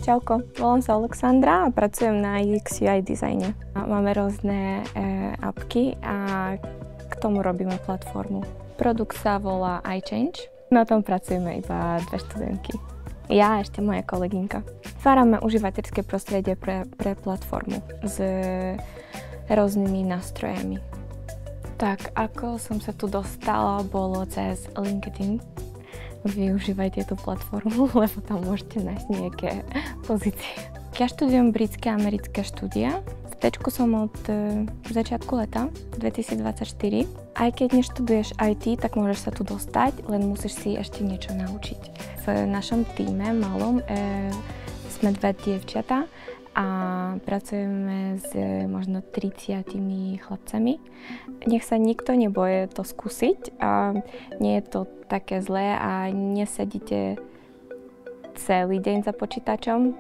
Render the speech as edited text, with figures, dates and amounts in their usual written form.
Čauko, volám sa Alexandra a pracujem na UX UI dizajne. Máme rôzne apky a k tomu robíme platformu. Produkt sa volá iChange. Na tom pracujeme iba 2 študentky. Ja a ešte moja kolegynka. Tvárame užívateľské prostredie pre platformu s rôznymi nástrojami. Tak, ako som sa tu dostala, bolo cez LinkedIn. Využívajte tú platformu, lebo tam môžete nájsť nejaké pozície. Ja študujem britské a americké štúdia. V Tečku som od začiatku leta 2024. Aj keď neštuduješ IT, tak môžeš sa tu dostať, len musíš si ešte niečo naučiť. V našom tíme malom sme 2 dievčatá a pracujeme s možno 30 chlapcami. Nech sa nikto neboje to skúsiť. Nie je to také zlé a nesedíte celý deň za počítačom.